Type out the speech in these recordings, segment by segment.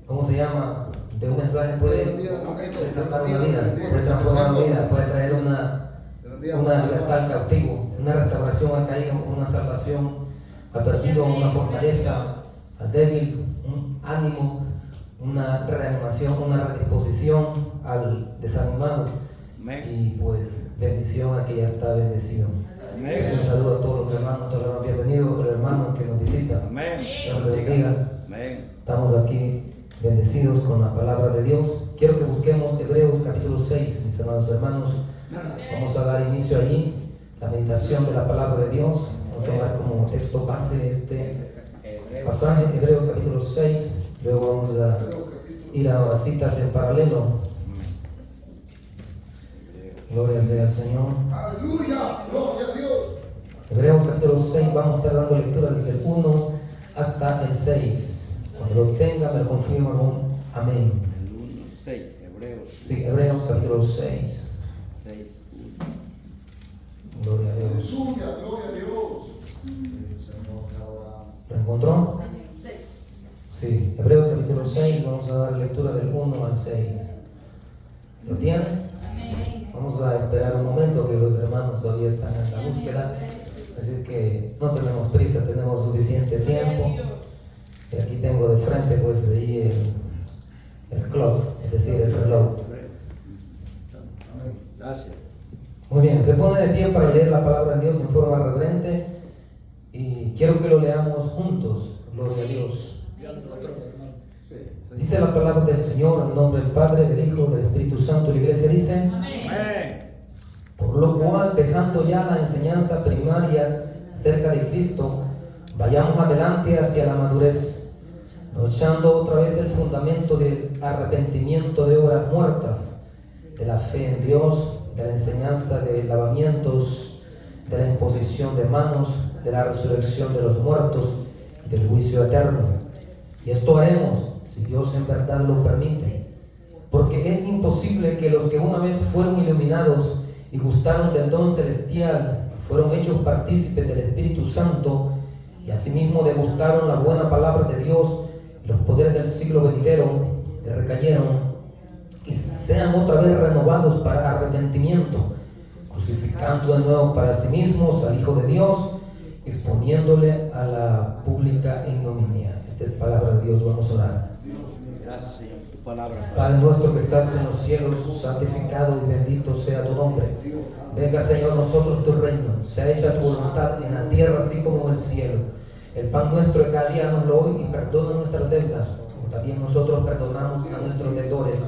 ¿cómo se llama? De un mensaje puede salvar una vida, puede transformar una vida, puede traer una libertad al cautivo, una restauración al caído, una salvación al perdido, una fortaleza al débil, un ánimo, una reanimación, una redisposición al desanimado. Y pues bendición a que ya está bendecido. Un saludo a todos los hermanos, bienvenidos los hermanos que nos visitan. Dios los bendiga. Estamos aquí bendecidos con la palabra de Dios. Quiero que busquemos Hebreos capítulo 6, mis amados hermanos. Vamos a dar inicio allí, la meditación de la palabra de Dios. Vamos a tomar como texto base este pasaje, Hebreos capítulo 6. Luego vamos a ir a las citas en paralelo. Gloria sea al Señor. Aleluya, gloria a Dios. Hebreos capítulo 6, vamos a estar dando lectura desde el 1 hasta el 6. Cuando lo tenga, me lo confirma con amén. El 1, 6, Hebreos. Sí, Hebreos capítulo 6. 6, 1. Gloria a Dios. Aleluya, gloria a Dios. ¿Lo encontró? Sí, Hebreos capítulo 6, vamos a dar lectura del 1 al 6. ¿Lo tiene? Vamos a esperar un momento que los hermanos todavía están en la búsqueda, así que no tenemos prisa, tenemos suficiente tiempo. Y aquí tengo de frente pues ahí el clock, es decir, el reloj. Gracias. Muy bien, se pone de pie para leer la palabra de Dios en forma reverente y quiero que lo leamos juntos. Gloria a Dios. Dice la palabra del Señor en nombre del Padre, del Hijo, del Espíritu Santo. La iglesia dice: Amén. por lo cual, dejando ya la enseñanza primaria acerca de Cristo, vayamos adelante hacia la madurez, no echando otra vez el fundamento del arrepentimiento de obras muertas, de la fe en Dios, de la enseñanza de lavamientos, de la imposición de manos, de la resurrección de los muertos y del juicio eterno. Y esto haremos si Dios en verdad lo permite, porque es imposible que los que una vez fueron iluminados y gustaron del don celestial, fueron hechos partícipes del Espíritu Santo y asimismo degustaron la buena palabra de Dios y los poderes del siglo venidero, que recayeron y sean otra vez renovados para arrepentimiento, crucificando de nuevo para sí mismos al Hijo de Dios, exponiéndole a la pública ignominia. Esta es palabra de Dios. Vamos a orar. Gracias, Señor, tu palabra. Padre nuestro que estás en los cielos, santificado y bendito sea tu nombre. Venga, Señor, a nosotros tu reino, sea hecha tu voluntad en la tierra así como en el cielo. El pan nuestro de cada día nos lo hoy y perdona nuestras deudas, como también nosotros perdonamos a nuestros deudores.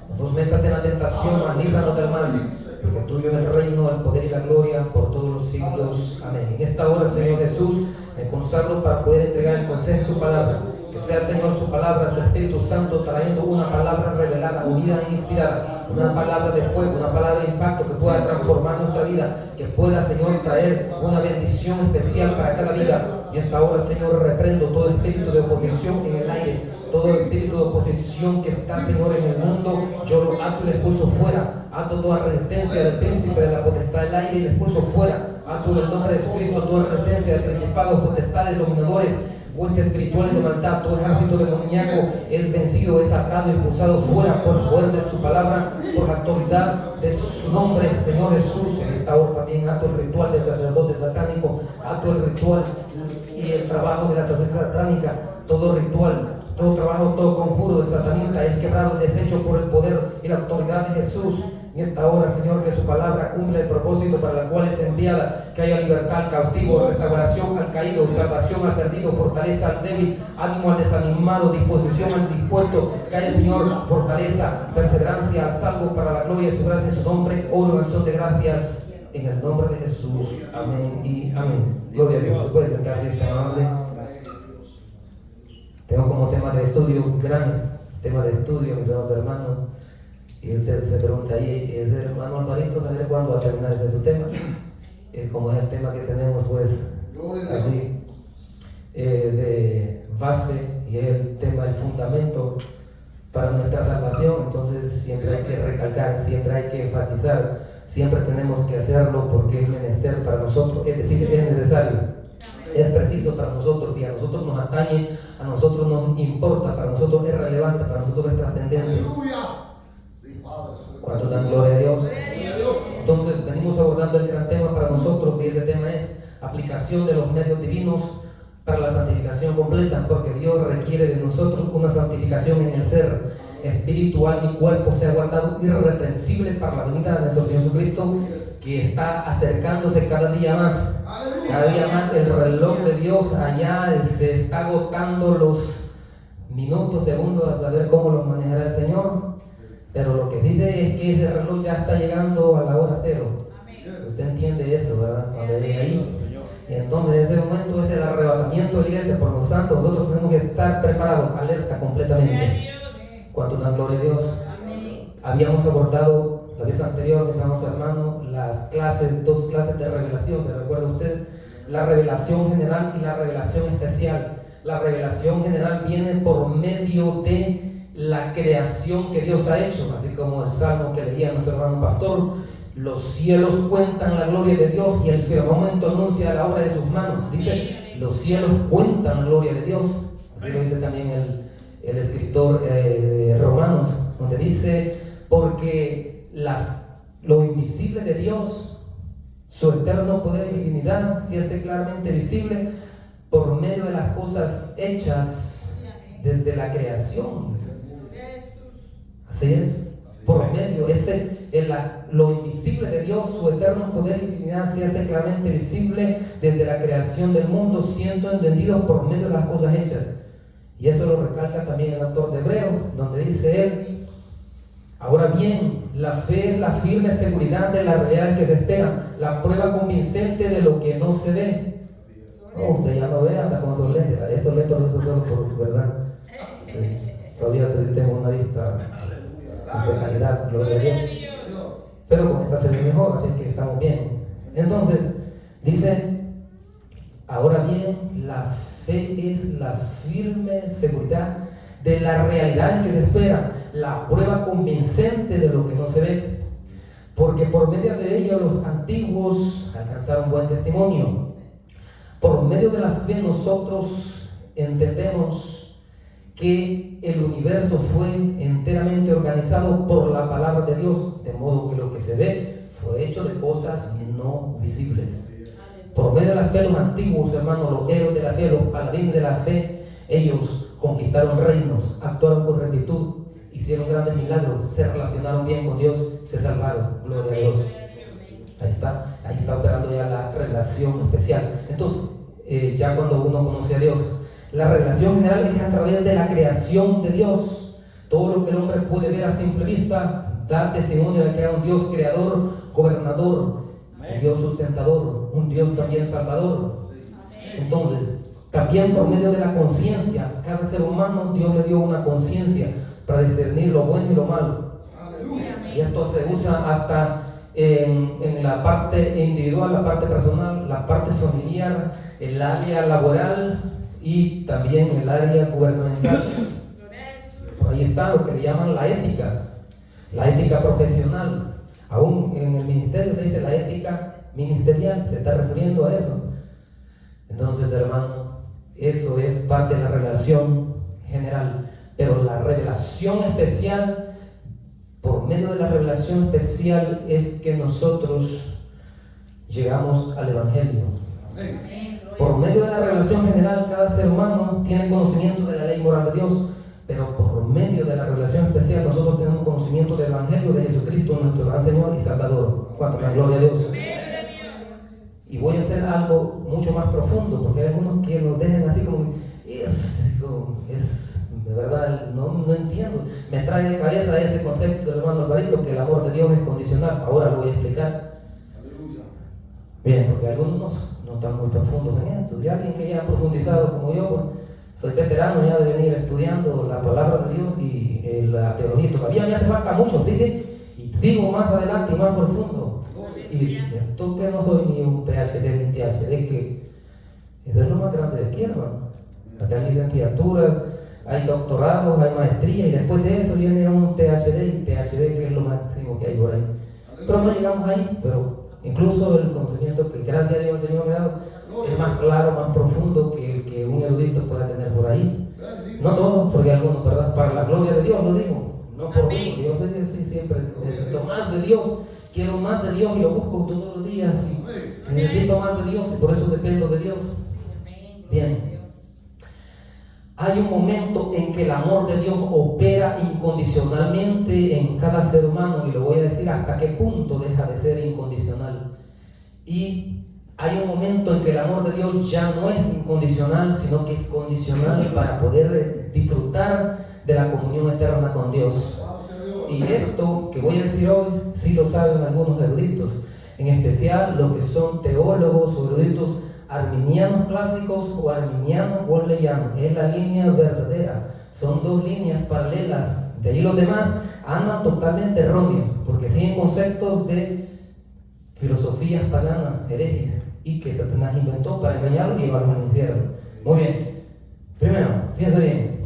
No nos metas en la tentación, mas líbranos del mal, porque tuyo es el reino, el poder y la gloria por todos los siglos. Amén. En esta hora, Señor Jesús, me consagro para poder entregar el consejo de su palabra. Que sea, Señor, su palabra, su Espíritu Santo, trayendo una palabra revelada, unida e inspirada, una palabra de fuego, una palabra de impacto que pueda transformar nuestra vida, que pueda, Señor, traer una bendición especial para cada vida. Y esta hora, Señor, reprendo todo espíritu de oposición en el aire, todo espíritu de oposición que está, Señor, en el mundo. Yo lo ato y le expulso fuera. Ato toda resistencia del príncipe de la potestad del aire y le expulso fuera. Ato en el nombre de Jesucristo toda resistencia de principados, potestades, dominadores, huestes espirituales de maldad. Todo ejército demoníaco es vencido, es atado y expulsado fuera por el poder de su palabra, por la autoridad de su nombre, Señor Jesús. En esta hora también ato el ritual del sacerdote satánico, ato el ritual y el trabajo de la sacerdote satánica, todo ritual, todo trabajo, todo conjuro del satanista es quebrado y deshecho por el poder y la autoridad de Jesús. En esta hora, Señor, que su palabra cumple el propósito para el cual es enviada, que haya libertad al cautivo, restauración al caído, salvación al perdido, fortaleza al débil, ánimo al desanimado, disposición al dispuesto, que haya, Señor, fortaleza, perseverancia al salvo para la gloria de su gracia y su nombre. Oro en acción de gracias en el nombre de Jesús. Amén y amén. Gloria a Dios. Puedes sentarse, este amable. Tengo como tema de estudio, gran tema de estudio, mis amados hermanos. Y usted se pregunta ahí, ¿es el hermano Alvarito saber cuándo va a terminar de su tema? Como es el tema que tenemos, pues, así, de base, y es el tema, el fundamento para nuestra salvación. Entonces, siempre hay que recalcar, siempre hay que enfatizar, siempre tenemos que hacerlo porque es menester para nosotros, es decir, es necesario. es preciso para nosotros y a nosotros nos atañe, a nosotros nos importa, para nosotros es relevante, para nosotros es trascendente. Aleluya. Sí, Padre. ¿Cuánto dan gloria a Dios? Gloria a Dios. Entonces venimos abordando el gran tema para nosotros y ese tema es aplicación de los medios divinos para la santificación completa, porque Dios requiere de nosotros una santificación en el ser espiritual. Mi cuerpo sea guardado irreprensible para la venida de nuestro Señor Jesucristo, que está acercándose cada día más. Cada día más el reloj de Dios allá se está agotando los minutos, segundos, a saber cómo los manejará el Señor. Pero lo que dice es que ese reloj ya está llegando a la hora cero. Usted entiende eso, ¿verdad? Cuando llegue ahí. Y entonces ese momento es el arrebatamiento de la iglesia por los santos. Nosotros tenemos que estar preparados, alerta completamente. ¿Cuánto dan gloria a Dios? Habíamos abordado la vez anterior, mis amados hermanos, las clases, 2 clases de revelación. ¿Se recuerda usted? La revelación general y la revelación especial. La revelación general viene por medio de la creación que Dios ha hecho, así como el salmo que leía nuestro hermano pastor. Los cielos cuentan la gloria de Dios y el firmamento anuncia la obra de sus manos. Dice, los cielos cuentan la gloria de Dios. Así lo dice también el escritor de Romanos, donde dice, porque lo invisible de Dios, su eterno poder y divinidad, se hace claramente visible por medio de las cosas hechas desde la creación. Así es, por medio, lo invisible de Dios, su eterno poder y divinidad se hace claramente visible desde la creación del mundo, siendo entendidos por medio de las cosas hechas. Y eso lo recalca también el autor de Hebreos, donde dice él, ahora bien, la fe es la firme seguridad de la realidad que se espera, la prueba convincente de lo que no se ve. Oh, usted ya no ve, anda con esos lentes. Esos lentes los uso solo por verdad. Todavía tengo una vista de calidad, gloria a Dios. Pero con esta se ve mejor, así que estamos bien. Entonces, dice, ahora bien, la fe es la firme seguridad de la realidad que se espera, la prueba convincente de lo que no se ve, porque por medio de ello los antiguos alcanzaron buen testimonio. Por medio de la fe nosotros entendemos que el universo fue enteramente organizado por la palabra de Dios, de modo que lo que se ve fue hecho de cosas no visibles. Por medio de la fe los antiguos, hermanos, los héroes de la fe, los paladines de la fe, ellos conquistaron reinos, actuaron con rectitud, hicieron grandes milagros, se relacionaron bien con Dios, se salvaron, gloria a Dios. Ahí está operando ya la relación especial. Entonces, ya cuando uno conoce a Dios, la revelación general es a través de la creación de Dios. Todo lo que el hombre puede ver a simple vista da testimonio de que hay un Dios creador, gobernador, un Dios sustentador, un Dios también salvador. Entonces, también por medio de la conciencia, cada ser humano, Dios le dio una conciencia para discernir lo bueno y lo malo. Y esto se usa hasta en la parte individual, la parte personal, la parte familiar, el área laboral y también el área gubernamental. Por ahí está lo que le llaman la ética profesional. Aún en el ministerio se dice la ética ministerial, se está refiriendo a eso. Entonces, hermano, eso es parte de la revelación general. Pero la revelación especial, por medio de la revelación especial, es que nosotros llegamos al Evangelio. Por medio de la revelación general, cada ser humano tiene conocimiento de la ley moral de Dios, pero por medio de la revelación especial, nosotros tenemos conocimiento del Evangelio de Jesucristo, nuestro gran Señor y Salvador. ¿Cuánto la gloria a Dios? Y voy a hacer algo mucho más profundo, porque hay algunos que nos dejan así como, de verdad, no entiendo. Me trae de cabeza ese concepto del hermano Alvarito, que el amor de Dios es condicional. Ahora lo voy a explicar. Bien, porque algunos no están muy profundos en esto. Y alguien que ya ha profundizado como yo, pues, soy veterano ya de venir estudiando la palabra de Dios y la teología. Todavía me hace falta mucho, ¿sí? Y sigo más adelante y más profundo. Y esto que no soy ni un PhD ni THD, que eso es lo más grande de aquí, hermano. Acá hay licenciaturas, hay doctorados, hay maestría, y después de eso viene un THD y PhD, que es lo máximo que hay por ahí. Pero no llegamos ahí, pero incluso el conocimiento que gracias a Dios el Señor me ha dado, es más claro, más profundo que el que un erudito pueda tener por ahí. No todos, porque algunos, ¿verdad? Para la gloria de Dios lo digo, no por mí. Yo sé, sí, siempre necesito más de Dios, quiero más de Dios y lo busco todos los días. Y necesito más de Dios y por eso dependo de Dios. Bien. Hay un momento en que el amor de Dios opera incondicionalmente en cada ser humano, y lo voy a decir hasta qué punto deja de ser incondicional. Y hay un momento en que el amor de Dios ya no es incondicional, sino que es condicional para poder disfrutar de la comunión eterna con Dios. Y esto que voy a decir hoy, sí lo saben algunos eruditos, en especial los que son teólogos o eruditos arminianos clásicos o arminianos wesleyanos. Es la línea verdadera, son dos líneas paralelas. De ahí los demás andan totalmente erróneos, porque siguen conceptos de filosofías paganas, herejes, y que Satanás inventó para engañarlos y llevarlos al infierno. Muy bien. Primero, fíjense bien,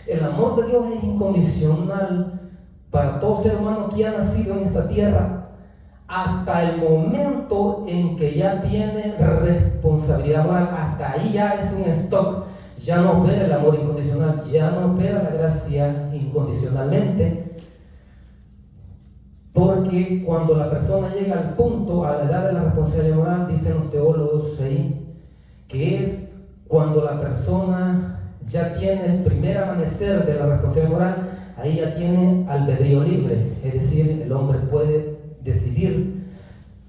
el amor de Dios es incondicional para todo ser humano que ha nacido en esta tierra, hasta el momento en que ya tiene responsabilidad moral. Hasta ahí ya es un stock, ya no opera el amor incondicional, ya no opera la gracia incondicionalmente, porque cuando la persona llega al punto, a la edad de la responsabilidad moral, dicen los teólogos ahí, que es cuando la persona ya tiene el primer amanecer de la responsabilidad moral, ahí ya tiene albedrío libre, es decir, el hombre puede decidir.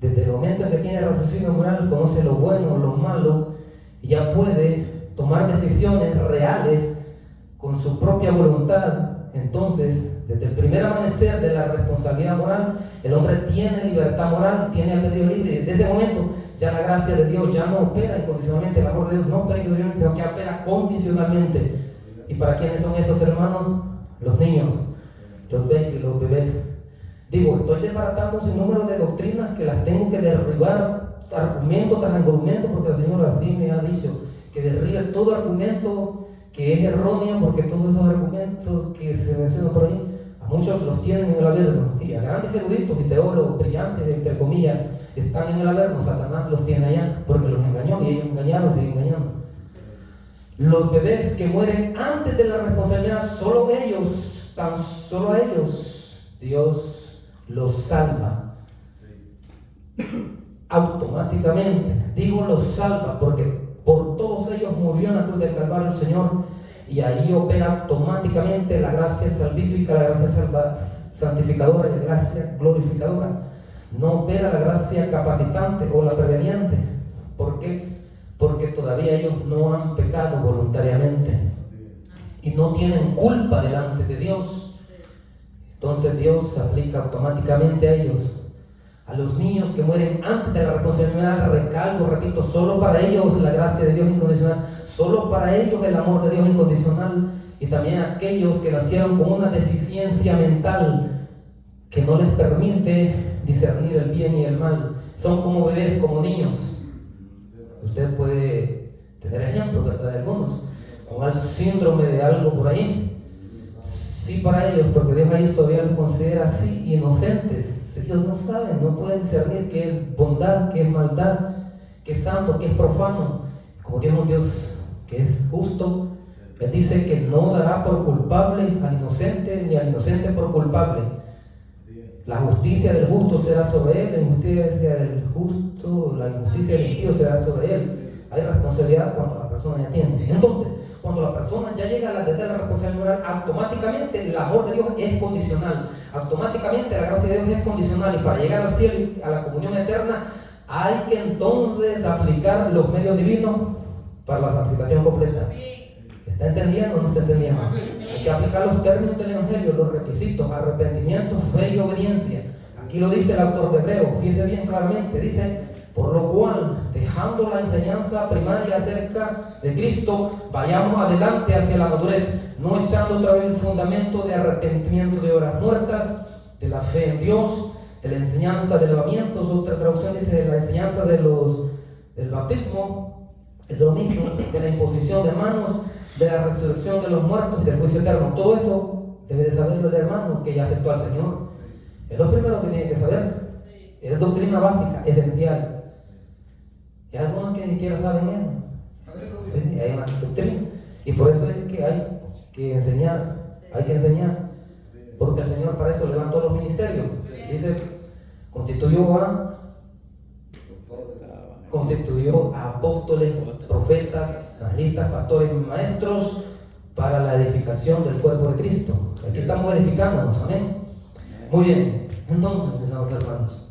Desde el momento en que tiene raciocinio moral, conoce lo bueno, lo malo, y ya puede tomar decisiones reales con su propia voluntad. Entonces, desde el primer amanecer de la responsabilidad moral, el hombre tiene libertad moral, tiene albedrío libre, y desde ese momento ya la gracia de Dios ya no opera incondicionalmente, el amor de Dios no opera incondicionalmente, sino que opera condicionalmente. ¿Y para quiénes son esos hermanos? Los niños, los babies, los bebés. Digo, estoy desbaratando un sinnúmero de doctrinas que las tengo que derribar argumento tras argumento, porque el Señor así me ha dicho que derribe todo argumento que es erróneo, porque todos esos argumentos que se mencionan por ahí, a muchos los tienen en el Averno, y a grandes eruditos y teólogos brillantes, entre comillas, están en el Averno. Satanás los tiene allá, porque los engañó, y ellos engañaron, siguen engañando. Los bebés que mueren antes de la responsabilidad, solo ellos, tan solo a ellos, Dios los salva automáticamente. Digo los salva porque por todos ellos murió en la cruz del Calvario el Señor, y ahí opera automáticamente la gracia salvífica, la gracia santificadora y la gracia glorificadora. No opera la gracia capacitante o la preveniente. ¿Por qué? Porque todavía ellos no han pecado voluntariamente y no tienen culpa delante de Dios. Entonces Dios se aplica automáticamente a ellos. A los niños que mueren antes de la responsabilidad, recalco, repito, solo para ellos la gracia de Dios incondicional, solo para ellos el amor de Dios incondicional, y también a aquellos que nacieron con una deficiencia mental que no les permite discernir el bien y el mal. Son como bebés, como niños. Usted puede tener ejemplos, ¿verdad? De algunos con el síndrome de algo por ahí. Sí, para ellos, porque Dios a ellos todavía los considera así, inocentes. Ellos no saben, no pueden discernir qué es bondad, qué es maldad, qué es santo, qué es profano. Como Dios es un Dios que es justo, Él dice que no dará por culpable al inocente, ni al inocente por culpable. La justicia del justo será sobre él, la injusticia del justo, la injusticia del impío será sobre él. Hay responsabilidad cuando la persona ya tiene. Entonces, cuando la persona ya llega a la edad de la responsabilidad moral, automáticamente el amor de Dios es condicional. Automáticamente la gracia de Dios es condicional, y para llegar al cielo y a la comunión eterna hay que entonces aplicar los medios divinos para la santificación completa. ¿Está entendiendo o no está entendiendo? Hay que aplicar los términos del Evangelio, los requisitos: arrepentimiento, fe y obediencia. Aquí lo dice el autor de Hebreo, fíjese bien claramente, dice: por lo cual, dejando la enseñanza primaria acerca de Cristo, vayamos adelante hacia la madurez, no echando otra vez el fundamento de arrepentimiento de obras muertas, de la fe en Dios, de la enseñanza de lavamientos. Otra traducción dice de la enseñanza del bautismo, es lo mismo, de la imposición de manos, de la resurrección de los muertos y del juicio eterno. Todo eso debe de saberlo el hermano que ya aceptó al Señor. Es lo primero que tiene que saber. Es doctrina básica, esencial. Y hay algunos que ni siquiera saben eso. Aleluya. Sí, hay una doctrina. Y por eso es que hay que enseñar. Hay que enseñar. Porque el Señor para eso levantó los ministerios. Dice, constituyó a apóstoles, profetas, evangelistas, pastores y maestros para la edificación del cuerpo de Cristo. Aquí estamos edificándonos, amén. Muy bien, entonces, mis amados hermanos,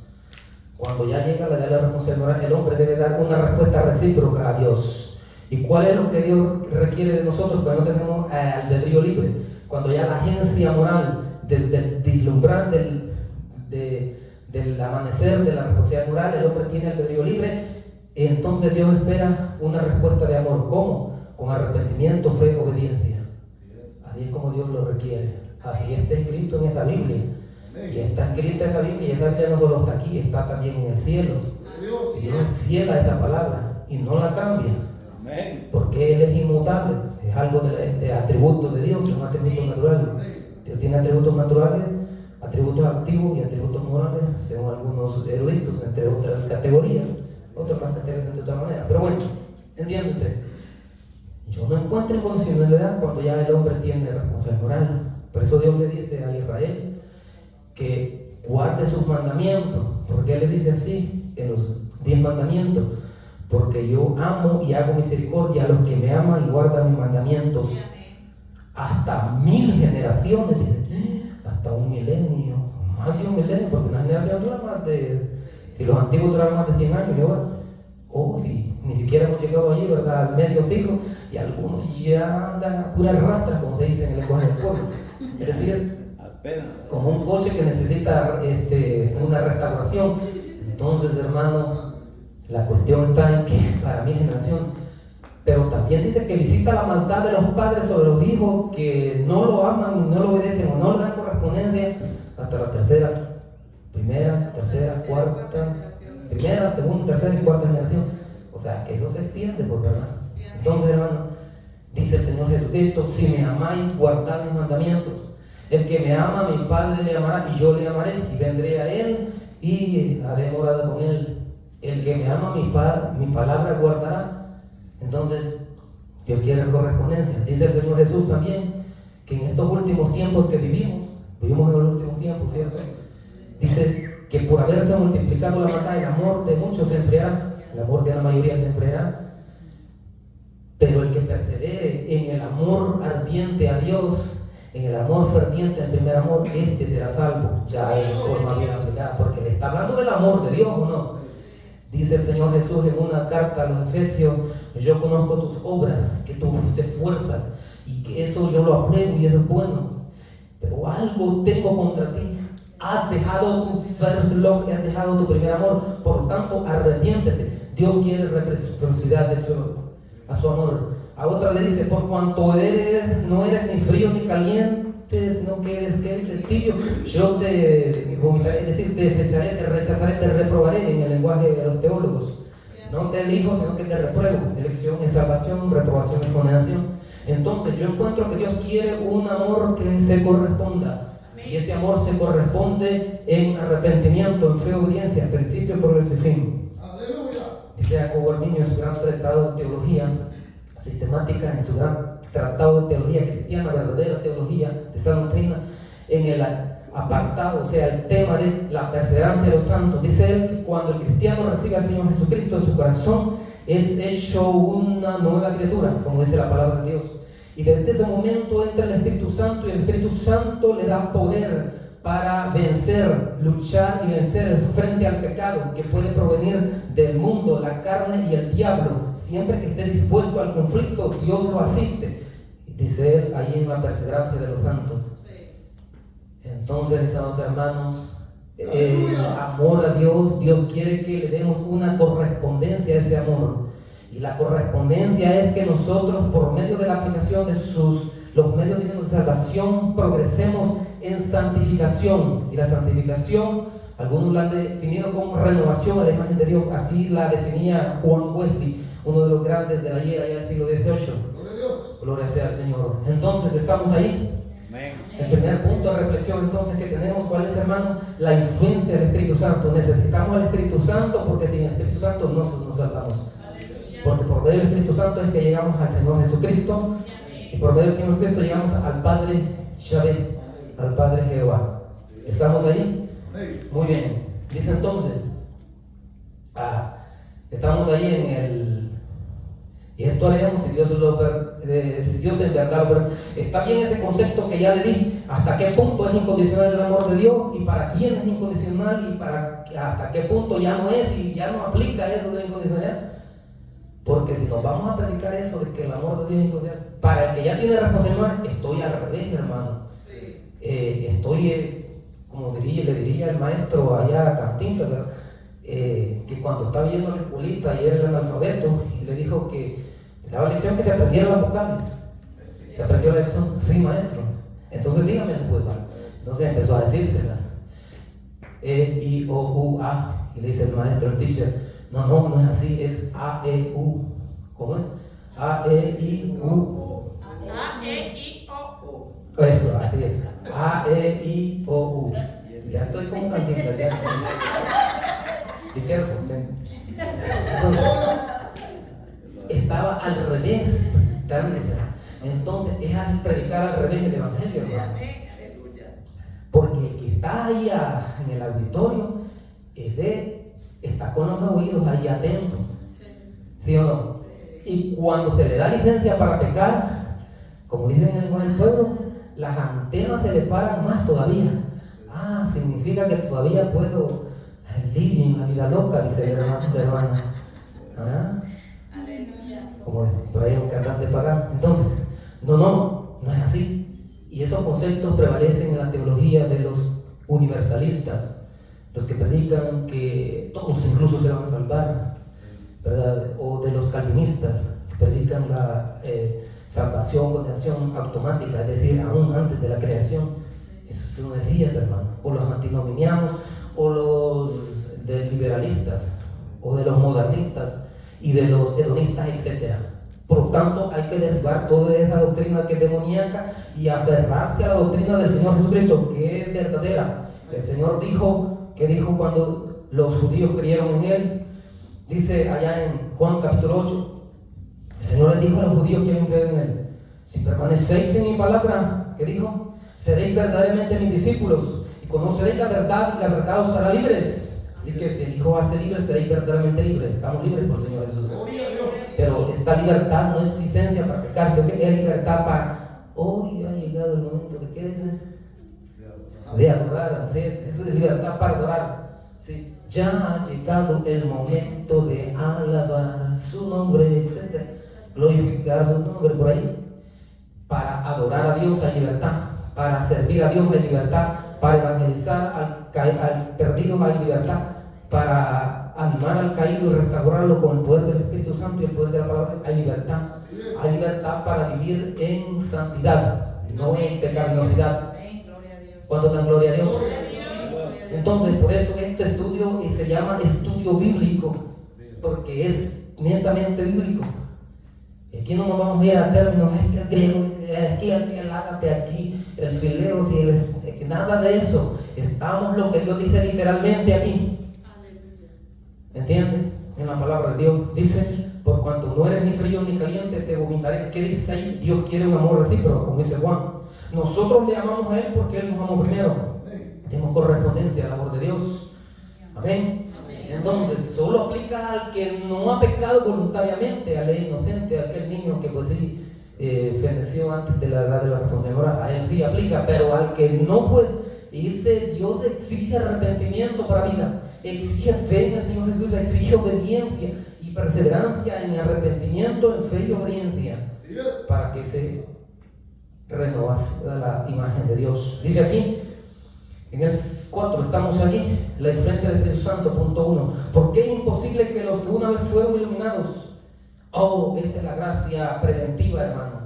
cuando ya llega la edad de la responsabilidad, el hombre debe dar una respuesta recíproca a Dios. ¿Y cuál es lo que Dios requiere de nosotros cuando no tenemos albedrío libre? Cuando ya la agencia moral, desde el vislumbrar del amanecer de la responsabilidad moral, el hombre tiene albedrío libre, entonces Dios espera una respuesta de amor. ¿Cómo? Con arrepentimiento, fe, obediencia. Así es como Dios lo requiere. Así está escrito en esa Biblia. Y está escrita esa Biblia, y esa Biblia no solo está aquí, está también en el cielo. Y Dios es fiel a esa palabra y no la cambia. Porque Él es inmutable. Es algo de atributos de Dios, es un atributo natural. Dios tiene atributos naturales, atributos activos y atributos morales, según algunos eruditos, entre otras categorías. Otras más categorías de otra manera. Pero bueno, entiende usted. Yo no encuentro incondicionalidad cuando ya el hombre tiene responsabilidad moral. Por eso Dios le dice a Israel que guarde sus mandamientos. ¿Por qué le dice así en los 10 mandamientos? Porque yo amo y hago misericordia a los que me aman y guardan mis mandamientos. Hasta 1000 generaciones, dice. Hasta 1 milenio, más de 1 milenio, porque una generación dura más de... Si los antiguos duraban más de 100 años, y ahora, si ni siquiera hemos llegado allí, ¿verdad? Al medio siglo, y algunos ya andan a puras rastras, como se dice en el lenguaje del pueblo. Es decir, como un coche que necesita una restauración. Entonces, hermano, la cuestión está en que para mi generación, pero también dice que visita la maldad de los padres sobre los hijos que no lo aman y no lo obedecen o no le dan correspondencia hasta la primera, tercera, cuarta, primera, segunda, tercera y cuarta generación. O sea, que eso se extiende, por verdad. Entonces, hermano, dice el Señor Jesucristo, si me amáis, guardad mis mandamientos. El que me ama, mi Padre le amará y yo le amaré y vendré a él y haré morada con él. El que me ama, mi palabra guardará. Entonces, Dios quiere correspondencia. Dice el Señor Jesús también que en estos últimos tiempos que vivimos en los últimos tiempos, ¿cierto? Dice que por haberse multiplicado la maldad, el amor de muchos se enfriará, el amor de la mayoría se enfriará, pero el que persevere en el amor ardiente a Dios, en el amor ferviente, el primer amor, será salvo, ya en forma bien aplicada, porque le está hablando del amor de Dios, ¿o no? Dice el Señor Jesús en una carta a los Efesios, yo conozco tus obras, que tú te esfuerzas, y que eso yo lo apruebo y eso es bueno, pero algo tengo contra ti. Has dejado tu first love, has dejado tu primer amor, por lo tanto arrepiéntete. Dios quiere reciprocidad a su amor. A otra le dice, por cuanto no eres ni frío ni caliente, sino que eres tibio, yo te vomitaré, es decir, te desecharé, te rechazaré, te reprobaré, en el lenguaje de los teólogos. No te elijo, sino que te repruebo. Elección es salvación, reprobación es condenación. Entonces yo encuentro que Dios quiere un amor que se corresponda. Y ese amor se corresponde en arrepentimiento, en fe, obediencia, principio, progreso y fin. Aleluya. Dice Jacobo Arminio en su gran tratado de teología sistemática, en su gran tratado de teología cristiana, verdadera teología de esa doctrina, en el apartado, o sea, el tema de la perseverancia de los santos. Dice él que cuando el cristiano recibe al Señor Jesucristo en su corazón, es hecho una nueva criatura, como dice la palabra de Dios. Y desde ese momento entra el Espíritu Santo y el Espíritu Santo le da poder para vencer, luchar y vencer frente al pecado que puede provenir del mundo, la carne y el diablo. Siempre que esté dispuesto al conflicto, Dios lo asiste. Dice él ahí en la perseverancia de los santos. Entonces, mis amados hermanos, amor a Dios, Dios quiere que le demos una correspondencia a ese amor. Y la correspondencia es que nosotros, por medio de la aplicación de los medios divinos de salvación, progresemos en santificación. Y la santificación, algunos la han definido como renovación a la imagen de Dios. Así la definía Juan Wesley, uno de los grandes de la era ya del siglo XVIII. Gloria sea al Señor. Entonces, estamos ahí. El primer punto de reflexión lección entonces que tenemos, ¿cuál es, hermano? La influencia del Espíritu Santo. Necesitamos al Espíritu Santo, porque sin el Espíritu Santo no nos salvamos. Porque por medio del Espíritu Santo es que llegamos al Señor Jesucristo, y por medio del Señor Jesucristo llegamos al Padre Yahvé, al Padre Jehová. ¿Estamos ahí? Muy bien. Dice entonces, estamos ahí en el... Y esto haremos si Dios en verdad lo permite. Está bien ese concepto que ya le di, hasta qué punto es incondicional el amor de Dios y para quién es incondicional y hasta qué punto ya no es y ya no aplica eso de la incondicionalidad. Porque si nos vamos a predicar eso de que el amor de Dios es incondicional, para el que ya tiene responsabilidad, estoy al revés, hermano. Estoy, como le diría el maestro allá a Cantinflas, ¿verdad? Que cuando estaba yendo a la escuelita y era el analfabeto, y le dijo que le daba lección que se aprendiera la vocal. ¿Se aprendió la lección? Sí, maestro. Entonces dígame después, ¿vale? Entonces empezó a decírselas. I, O, U, A. Y le dice el maestro, el teacher, no es así, es A, E, U. ¿Cómo es? A, E, I, U. A, E, I, O, U. Eso, así es. A, E, I, O, U. Ya estoy con Cantinflas, ya. Be careful, man. Entonces, estaba al revés. Entonces es al predicar al revés el evangelio, hermano. Porque el que está ahí en el auditorio está con los oídos ahí atentos. ¿Sí o no? Y cuando se le da licencia para pecar, como dicen en el lenguaje del pueblo, las antenas se le paran más todavía. Significa que todavía puedo living la vida loca, dice el hermano. Como por ahí un cantante pagano. Entonces, no es así. Y esos conceptos prevalecen en la teología de los universalistas, los que predican que todos incluso se van a salvar, ¿verdad? O de los calvinistas, que predican la salvación, condenación automática, es decir, aún antes de la creación. Esas son herejías, hermano. O los antinominianos, o los de liberalistas, o de los modernistas, y de los hedonistas, etc. Por lo tanto, hay que derribar toda esa doctrina que es demoníaca y aferrarse a la doctrina del Señor Jesucristo, que es verdadera. El Señor dijo, ¿qué dijo cuando los judíos creyeron en Él? Dice allá en Juan capítulo 8, el Señor les dijo a los judíos que habían creído en Él: si permanecéis en mi palabra, ¿qué dijo? Seréis verdaderamente mis discípulos y conoceréis la verdad y la verdad os hará libres. Así que si el Hijo hace libre, seréis verdaderamente libres. Estamos libres por el Señor Jesús. Pero esta libertad no es licencia para pecar, sino que es libertad para... Hoy ha llegado el momento de, ¿qué dice? De adorar. Así es libertad para adorar. ¿Sí? Ya ha llegado el momento de alabar su nombre, etc. Glorificar su nombre por ahí. Para adorar a Dios hay libertad. Para servir a Dios hay libertad. Para evangelizar al perdido hay libertad. Para animar al caído y restaurarlo con el poder del Espíritu Santo y el poder de la palabra hay libertad. Hay libertad para vivir en santidad, no en pecaminosidad. ¿Cuánto dan gloria a Dios? Entonces, por eso este estudio se llama estudio bíblico, porque es netamente bíblico. Aquí no nos vamos a ir a términos griegos, aquí el ágape, aquí el fileo, nada de eso. Estamos lo que Dios dice literalmente aquí. ¿Entienden? En la palabra de Dios dice: por cuanto no eres ni frío ni caliente, te vomitaré. ¿Qué dice ahí? Dios quiere un amor recíproco, como dice Juan. Nosotros le amamos a Él porque Él nos amó primero. Tenemos correspondencia al amor de Dios. Amén. Entonces, solo aplica al que no ha pecado voluntariamente, al inocente, a aquel niño que pues sí feneció antes de la edad de la responsabilidad. A él sí aplica, pero al que no, pues, dice Dios exige arrepentimiento para vida, exige fe en el Señor Jesús, exige obediencia y perseverancia en arrepentimiento, en fe y obediencia, para que se renovase la imagen de Dios. Dice aquí en el 4, estamos aquí, la influencia del Espíritu Santo, punto 1. ¿Por qué es imposible que los que una vez fueron iluminados? Esta es la gracia preventiva, hermano.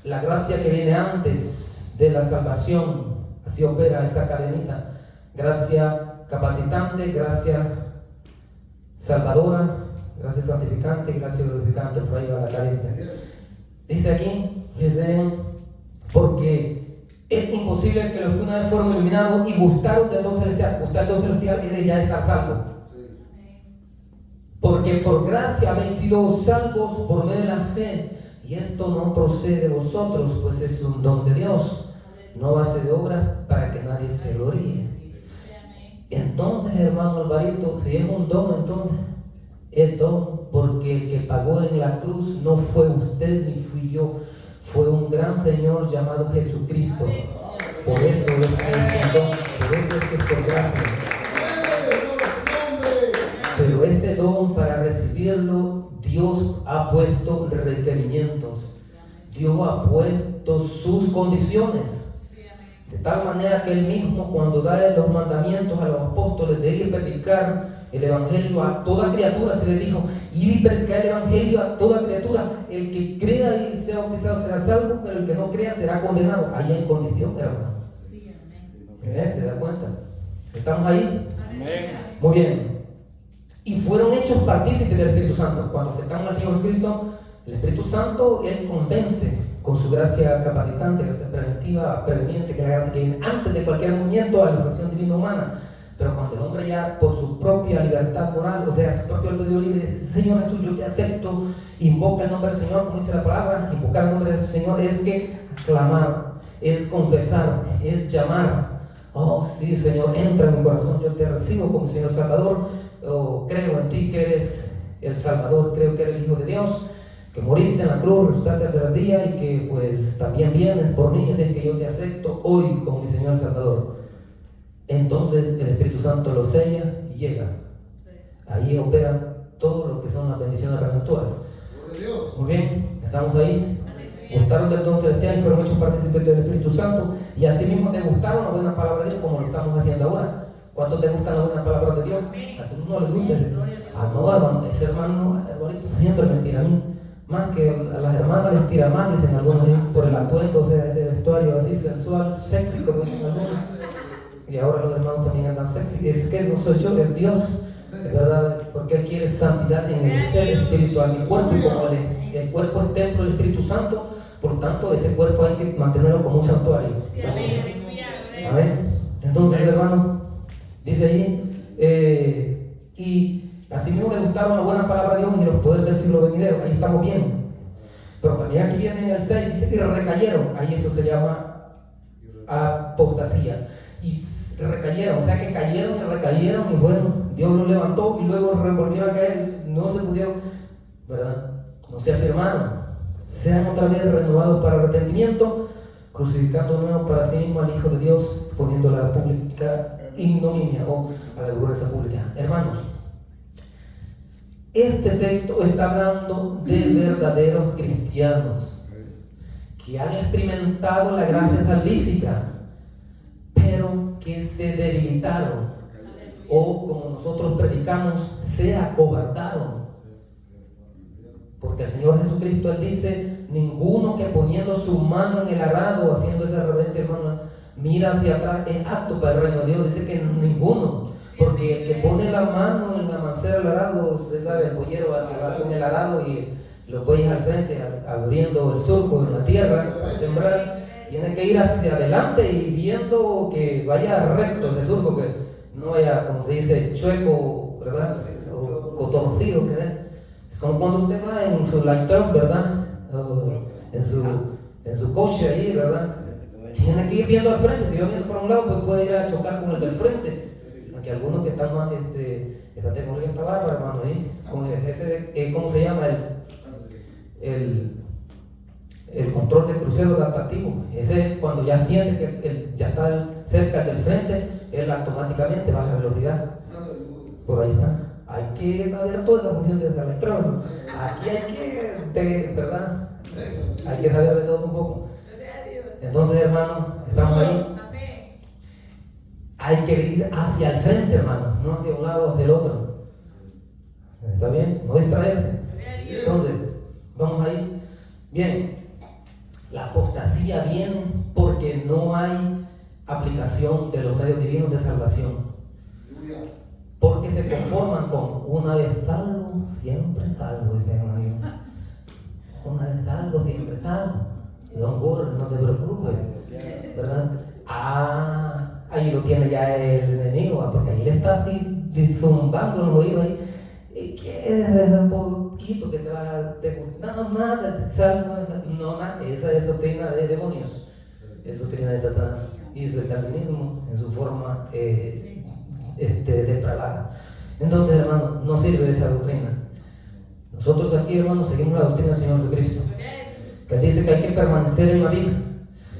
La gracia que viene antes de la salvación. Así opera esa cadenita. Gracia capacitante, gracia salvadora, gracia santificante, gracia glorificante. Por ahí va la cadena. Dice aquí, porque es imposible imposible que los que una vez fueron iluminados y gustaron del don celestial. Gustar el don celestial es de ya estar salvo. Porque por gracia habéis sido salvos por medio de la fe. Y esto no procede de vosotros, pues es un don de Dios. No base de obra para que nadie se gloríe. Entonces, hermano Alvarito, si es un don, entonces es don, porque el que pagó en la cruz no fue usted ni fui yo, fue un gran Señor llamado Jesucristo. Por eso es un don, por eso es que es por gracia. Pero este don, para recibirlo, Dios ha puesto requerimientos. Dios ha puesto sus condiciones. De tal manera que Él mismo, cuando da los mandamientos a los apóstoles de ir y predicar el Evangelio a toda criatura, se les dijo: ir y predicar el Evangelio a toda criatura. El que crea y sea bautizado será salvo, pero el que no crea será condenado. Ahí hay condición, hermano. ¿Se da cuenta? ¿Estamos ahí? Amén. Muy bien. Y fueron hechos partícipes del Espíritu Santo. Cuando aceptamos al Señor Jesucristo, el Espíritu Santo, Él convence con su gracia capacitante, gracia preventiva, preveniente, que es la gracia que viene antes de cualquier movimiento a la relación divina humana. Pero cuando el hombre ya por su propia libertad moral, o sea, su propio albedrío libre, dice: Señor Jesús, yo te acepto, invoca el nombre del Señor, como dice la palabra. Invocar el nombre del Señor es que clamar, es confesar, es llamar. Oh sí, Señor, entra en mi corazón, yo te recibo como Señor Salvador. Oh, creo en ti que eres el Salvador, creo que eres el Hijo de Dios, que moriste en la cruz, resucitaste al tercer día y que pues también vienes por mí, es el que yo te acepto hoy como mi Señor Salvador. Entonces el Espíritu Santo lo sella y llega. Ahí opera todo lo que son las bendiciones redentoras. Muy bien, estamos ahí. Gustaron del don celestial y fueron hechos partícipes del Espíritu Santo, y asimismo te gustaron la buena palabra de Dios, como lo estamos haciendo ahora. ¿Cuántos te gustan la buena palabra de Dios? A tú no le gusta. No, hermano, ese hermanito siempre me tira a mí. Más que a las hermanas les tira más, dicen algunos, por el atuendo, o sea, ese vestuario así sensual, sexy, como dicen algunos. Y ahora los hermanos también andan sexy. Es que no soy yo, es Dios, es verdad, porque Él quiere santidad en el ser espiritual. Mi cuerpo, y como el cuerpo es templo del Espíritu Santo, por lo tanto, ese cuerpo hay que mantenerlo como un santuario. Amén. Entonces, hermano, dice ahí, y así mismo le gustaron la buena palabra de Dios y los poderes del siglo venidero. Ahí estamos bien. Pero también aquí viene el 6, dice que recayeron. Ahí eso se llama apostasía. Y recayeron, o sea que cayeron y recayeron, y bueno, Dios los levantó y luego volvieron a caer. No se pudieron, ¿verdad? No se afirmaron. Sean otra vez renovados para arrepentimiento, crucificando de nuevo para sí mismo al Hijo de Dios, poniéndole a la pública ignominia o a la vergüenza pública. Hermanos, este texto está hablando de verdaderos cristianos que han experimentado la gracia salvífica, pero que se debilitaron, o como nosotros predicamos, se acobardaron. Porque el Señor Jesucristo, Él dice: ninguno que poniendo su mano en el arado, haciendo esa reverencia, hermano, mira hacia atrás, es apto para el reino de Dios. Dice que ninguno, porque el que pone la mano en la mancera del arado, usted sabe, el pollero que va con el arado y lo pones al frente, abriendo el surco en la tierra para sembrar, tiene que ir hacia adelante y viendo que vaya recto ese surco, que no vaya, como se dice, chueco, ¿verdad? O torcido, que ve. Es como cuando usted va en su light truck, ¿verdad? O en su coche ahí, ¿verdad? Tiene que ir viendo al frente. Si va viendo por un lado, pues puede ir a chocar con el del frente. Aunque algunos que están más, esta tecnología está bárbara, hermano, ahí. Con ese ¿cómo se llama? El control de crucero adaptativo. Ese, cuando ya siente que ya está cerca del frente, él automáticamente baja la velocidad. Por ahí está. Hay que saber toda esa función del electrón. Aquí hay que, ¿verdad? Hay que saber de todo un poco. Entonces, hermano, estamos ahí. Hay que ir hacia el frente, hermano, no hacia un lado o hacia el otro. ¿Está bien? No distraerse. Entonces, vamos ahí. Bien, la apostasía viene porque no hay aplicación de los medios divinos de salvación. Porque se conforman con una vez salvo, siempre salvo, dicen ellos. Una vez salvo, siempre salvo. Y don't worry, no te preocupes, ¿verdad? ahí lo tiene ya el enemigo, porque ahí le está así zumbando en los oídos ahí. ¿Qué es un poquito que te va a gustar? No, nada, no, nada, esa es doctrina de demonios, es doctrina de Satanás, y es el calvinismo en su forma depravada. Entonces, hermano, no sirve esa doctrina. Nosotros aquí, hermanos, seguimos la doctrina del Señor Jesucristo, que Él dice que hay que permanecer en la vida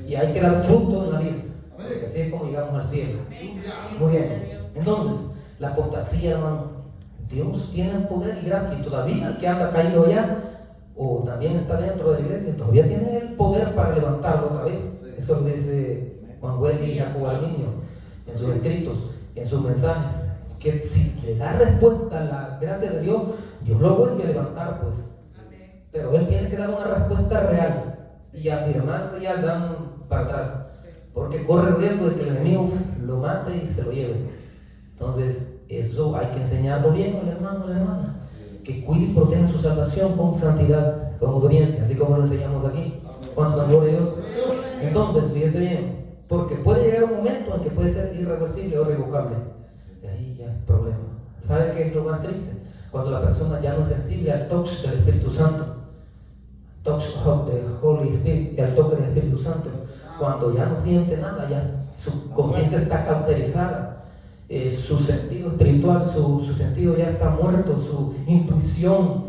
y hay que dar fruto en la vida, porque así es como llegamos al cielo. Muy bien. Entonces, la apostasía, hermano, Dios tiene el poder y gracia, y todavía el que anda caído allá o también está dentro de la iglesia, todavía tiene el poder para levantarlo otra vez. Eso lo dice Juan Wesley y Jacobo Arminio en sus escritos, en sus mensajes, que si le da respuesta a la gracia de Dios, Dios lo vuelve a levantar, pues. Pero él tiene que dar una respuesta real y afirmarse ya dan para atrás, porque corre el riesgo de que el enemigo lo mate y se lo lleve. Entonces, eso hay que enseñarlo bien al hermano, a la hermana, que cuide y proteja su salvación con santidad, con obediencia, así como lo enseñamos aquí. ¿Cuánto amor de Dios? Entonces, fíjese bien, porque puede llegar un momento en que puede ser irreversible o revocable, y ahí ya es problema. ¿Sabe qué es lo más triste? Cuando la persona ya no es sensible al touch del Espíritu Santo, touch of the Holy Spirit, y al toque del Espíritu Santo, cuando ya no siente nada, ya su conciencia está cauterizada, su sentido espiritual, su sentido ya está muerto, su intuición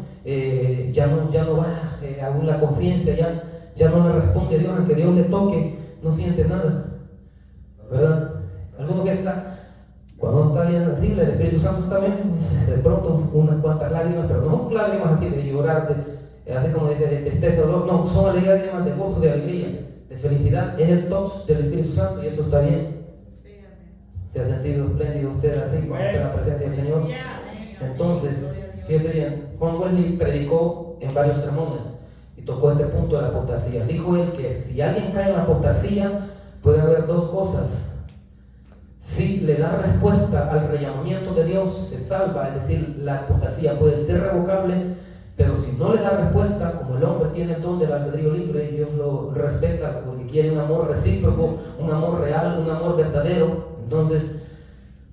ya no va, aún la conciencia ya no le responde a Dios, aunque Dios le toque, no siente nada, ¿verdad? Algunos que cuando está bien sensible, el Espíritu Santo está bien, de pronto unas cuantas lágrimas, pero no son lágrimas aquí de llorar, así como de tristeza, dolor, no, son lágrimas de gozo, de alegría, de felicidad. Es el touch del Espíritu Santo y eso está bien. ¿Se ha sentido espléndido usted así cuando está en la presencia del Señor? Entonces, fíjese bien, Juan Wesley predicó en varios sermones y tocó este punto de la apostasía. Dijo él que si alguien cae en la apostasía, puede haber dos cosas. Si le da respuesta al rellamamiento de Dios, se salva, es decir, la apostasía puede ser revocable, pero si no le da respuesta, como el hombre tiene el don del albedrío libre y Dios lo respeta porque quiere un amor recíproco, un amor real, un amor verdadero, entonces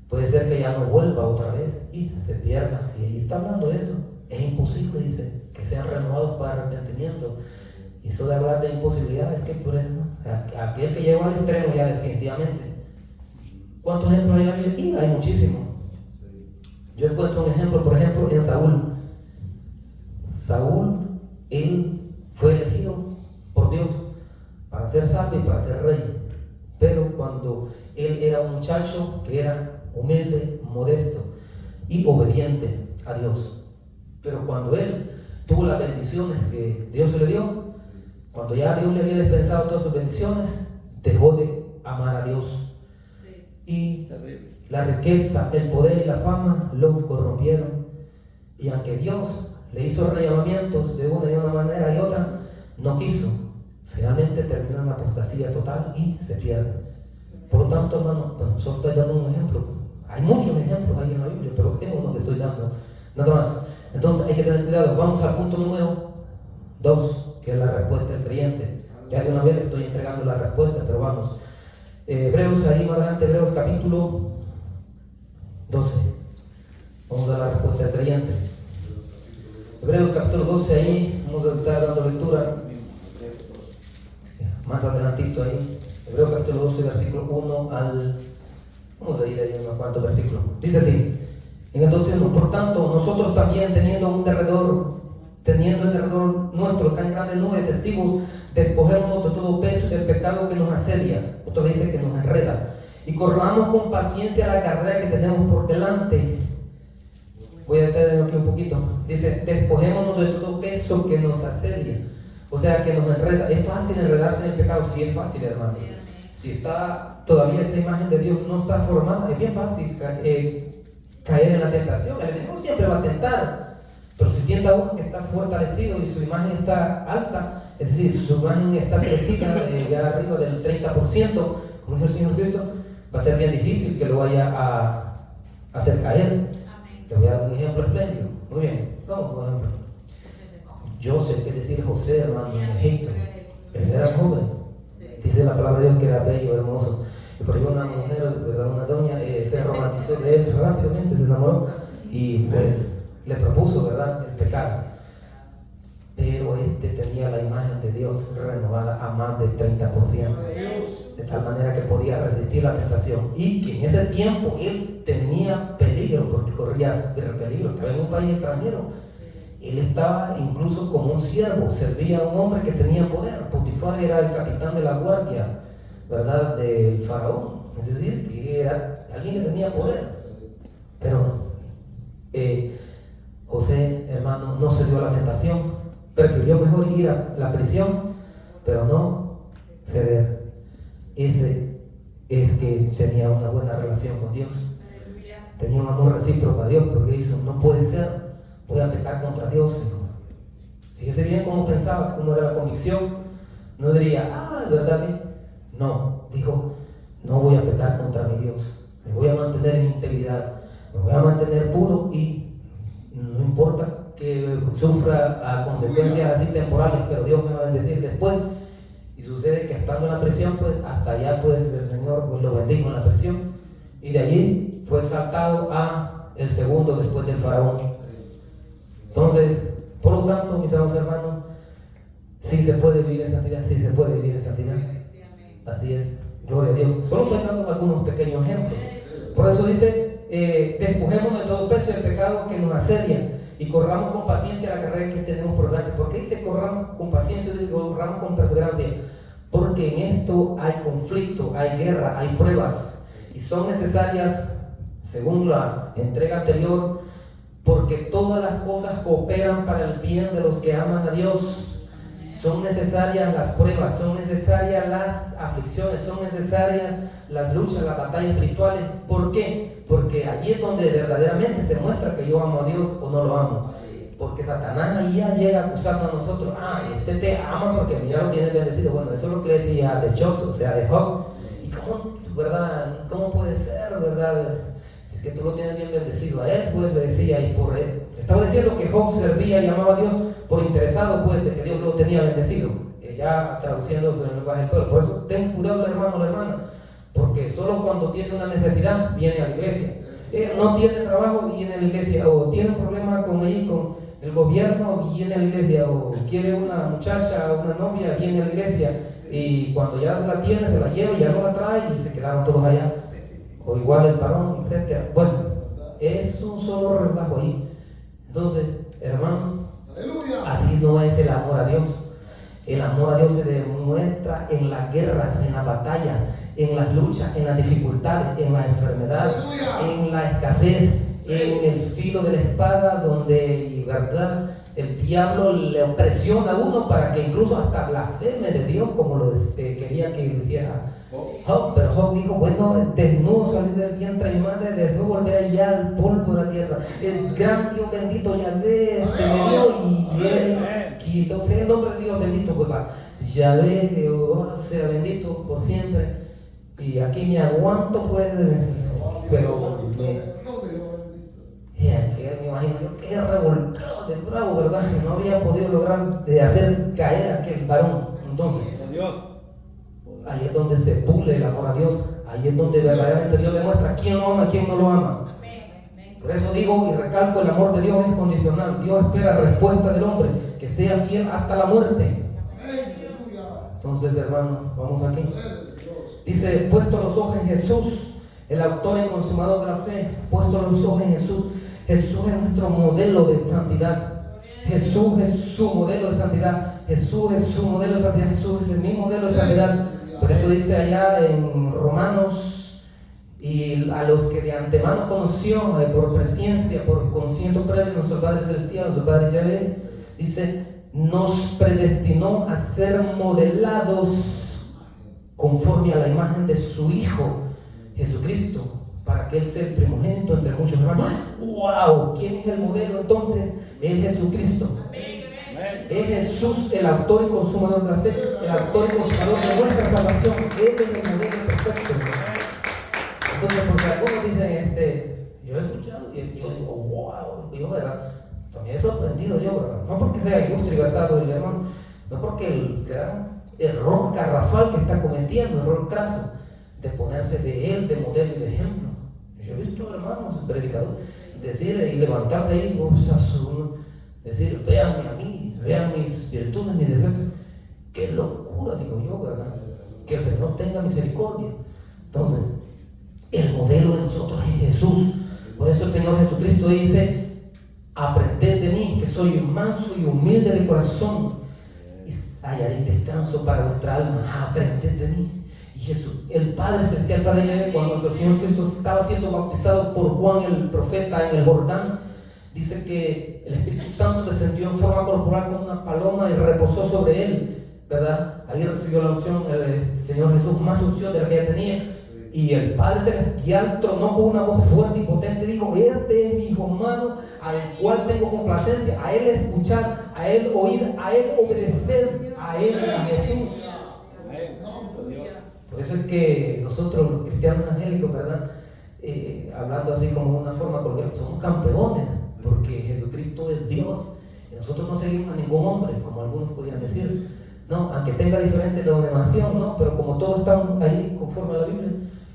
puede ser que ya no vuelva otra vez y se pierda. Y ahí está hablando de eso. Es imposible, dice, que sean renovados para arrepentimiento. Y eso de hablar de imposibilidad es que por ejemplo, aquel que llegó al extremo ya definitivamente. ¿Cuántos ejemplos hay en la Biblia? Y hay muchísimos. Yo encuentro un ejemplo, por ejemplo, en Saúl. Saúl, él fue elegido por Dios para ser sabio y para ser rey. Pero cuando él era un muchacho que era humilde, modesto y obediente a Dios. Pero cuando él tuvo las bendiciones que Dios le dio, cuando ya Dios le había dispensado todas sus bendiciones, dejó de amar a Dios. Y la riqueza, el poder y la fama lo corrompieron. Y aunque Dios le hizo rellamamientos de una y una manera y otra, no quiso. Finalmente terminó en apostasía total y se pierde. Por lo tanto, hermano, pues nosotros estoy dando un ejemplo. Hay muchos ejemplos ahí en la Biblia, pero es uno que estoy dando. Nada más. Entonces hay que tener cuidado. Vamos al punto número 2, que es la respuesta del creyente. Ya de una vez le estoy entregando la respuesta, pero vamos. Hebreos, ahí más adelante, Hebreos capítulo 12. Vamos a dar la respuesta del creyente. Hebreos capítulo 12, ahí vamos a estar dando lectura. Más adelantito ahí. Hebreos capítulo 12, versículo 1 al... Vamos a ir ahí unos cuantos versículos. Dice así, en el 12:1: por tanto, nosotros también teniendo en derredor nuestro tan grande nube de testigos, despojémonos de todo peso y del pecado que nos asedia. Otro dice que nos enreda. Y corramos con paciencia la carrera que tenemos por delante. Voy a detenerme aquí un poquito. Dice, despojémonos de todo peso que nos asedia. O sea, que nos enreda. ¿Es fácil enredarse en el pecado? Sí, es fácil, hermano. Si está todavía esa imagen de Dios no está formada, es bien fácil caer en la tentación. El enemigo siempre va a tentar, pero si tienta a uno que está fortalecido y su imagen está alta, es decir, su imagen está crecida ya arriba del 30%, como dijo el Señor Cristo, va a ser bien difícil que lo vaya a hacer caer. Le voy a dar un ejemplo espléndido. Muy bien, ¿cómo por ejemplo? José, es decir, José, hermano, en Egipto. Él era joven, dice la palabra de Dios que era bello, hermoso. Y por ahí una mujer, ¿verdad? Una doña, se romantizó de él rápidamente, se enamoró y pues le propuso, ¿verdad?, el pecado. Pero este tenía la imagen de Dios renovada a más del 30%, de tal manera que podía resistir la tentación, y que en ese tiempo él tenía peligro, porque corría peligro, estaba en un país extranjero. Él estaba incluso como un siervo, servía a un hombre que tenía poder. Potifar era el capitán de la guardia, ¿verdad?, del faraón, es decir, que era alguien que tenía poder. Pero José, hermano, no se dio a la tentación, prefirió mejor ir a la prisión, pero no ceder. Ese es que tenía una buena relación con Dios, tenía un amor recíproco a Dios, porque hizo, no puede ser, voy a pecar contra Dios. Fíjese bien cómo pensaba, cómo era la convicción. No diría, ¿verdad? No, dijo, no voy a pecar contra mi Dios, me voy a mantener en integridad, me voy a mantener puro, y no importa que sufra a consecuencias así temporales, pero Dios me va a bendecir después. Y sucede que estando en la prisión, pues hasta allá pues el Señor pues lo bendijo en la prisión, y de allí fue exaltado a el segundo después del faraón. Entonces, por lo tanto, mis amados hermanos, sí se puede vivir en santidad, sí se puede vivir en santidad. Así es, gloria a Dios. Solo estoy dando algunos pequeños ejemplos. Por eso dice, despojémonos de todo peso del pecado que nos asedia y corramos con paciencia la carrera que tenemos por delante. ¿Por qué dice corramos con paciencia y corramos con perseverancia? Porque en esto hay conflicto, hay guerra, hay pruebas, y son necesarias, según la entrega anterior, porque todas las cosas cooperan para el bien de los que aman a Dios. Son necesarias las pruebas, son necesarias las aflicciones, son necesarias las luchas, las batallas espirituales. ¿Por qué? Porque allí es donde verdaderamente se muestra que yo amo a Dios o no lo amo. Porque Satanás ahí ya llega a acusarnos a nosotros. Este te ama porque mira lo tiene bendecido. Bueno, eso es lo que le decía de Job, o sea, de Job. ¿Y cómo, verdad? ¿Cómo puede ser, verdad? Si es que tú lo tienes bien bendecido a él, pues le decía, y por él. Estaba diciendo que Job servía y amaba a Dios por interesado, pues, de que Dios lo tenía bendecido. Ya traduciendo en el lenguaje del pueblo. Por eso, ten cuidado, hermano o hermana, porque solo cuando tiene una necesidad viene a la iglesia. No tiene trabajo y viene a la iglesia, o tiene un problema con el gobierno, viene a la iglesia, o quiere una muchacha, una novia, viene a la iglesia, y cuando ya se la tiene, se la lleva y ya no la trae y se quedaron todos allá. O igual el varón, etc. Bueno, es un solo relajo ahí. Entonces, hermano, así no es el amor a Dios. El amor a Dios se demuestra en las guerras, en las batallas, en las luchas, en las dificultades, en la enfermedad, en la escasez, en el filo de la espada, donde, verdad, el diablo le presiona a uno para que incluso hasta blasfeme de Dios, como lo quería que lo hiciera Job. Pero Job dijo, bueno, desnudo salí del vientre de mi madre, desnudo volveré allá al polvo de la tierra. El gran Dios bendito Yahvé me dio, y él quitó, sea el nombre de Dios bendito, pues va. Yahvé, Jehová sea bendito por siempre. Y aquí me aguanto, pues, pero y aquel, me imagino yo, que revolcado de bravo, ¿verdad? Que no había podido lograr de hacer caer a aquel varón. Entonces, ahí es donde se pule el amor a Dios. Ahí es donde verdaderamente Dios demuestra quién lo ama, quién no lo ama. Por eso digo y recalco, el amor de Dios es condicional. Dios espera respuesta del hombre, que sea fiel hasta la muerte. Entonces, hermanos, vamos aquí. Dice, puesto los ojos en Jesús, el autor y consumador de la fe. Puesto los ojos en Jesús. Jesús es nuestro modelo de santidad. Jesús es su modelo de santidad. Jesús es su modelo de santidad. Jesús es mi modelo de santidad. Por eso dice allá en Romanos, y a los que de antemano conoció, por presciencia, por conocimiento previo, nuestro Padre Celestial, nuestro Padre Yahvé, dice, nos predestinó a ser modelados conforme a la imagen de su Hijo Jesucristo, para que Él sea el primogénito entre muchos hermanos. ¡Wow! ¿Quién es el modelo entonces? Es Jesucristo. Es Jesús el autor y consumador de la fe, el autor y consumador de nuestra salvación. Él es el modelo perfecto. Entonces, porque algunos dicen, yo he escuchado y yo digo, wow, yo, ¿verdad? También he sorprendido yo, ¿verdad? No porque sea ilustre y versado del hermano, no porque error garrafal que está cometiendo, error craso, de ponerse de él de modelo y de ejemplo. Yo he visto, hermanos, predicadores decir y levantar de ahí, decir, véanme a mí, vean mis virtudes, mis defectos. Qué locura, digo yo, ¿verdad? Que el Señor tenga misericordia. Entonces, el modelo de nosotros es Jesús. Por eso el Señor Jesucristo dice: aprended de mí, que soy manso y humilde de corazón, y hallaré descanso para vuestra alma. Aprended de mí. Y Jesús, el Padre Celestial, Padre Yahvé, cuando el Señor Cristo estaba siendo bautizado por Juan el profeta en el Jordán, dice que el Espíritu Santo descendió en forma corporal como una paloma y reposó sobre él, ¿verdad? Ahí recibió la unción el Señor Jesús, más unción de la que ya tenía. Y el Padre Celestial tronó con una voz fuerte y potente, dijo: este es mi Hijo amado, al cual tengo complacencia. A él escuchar, a él oír, a él obedecer, a él Jesús. Por eso es que nosotros los cristianos angélicos, ¿verdad? Hablando así como una forma coloquial, somos campeones, porque Jesucristo es Dios y nosotros no seguimos a ningún hombre, como algunos podrían decir, no, aunque tenga diferente denominación, no, pero como todos están ahí conforme a la Biblia,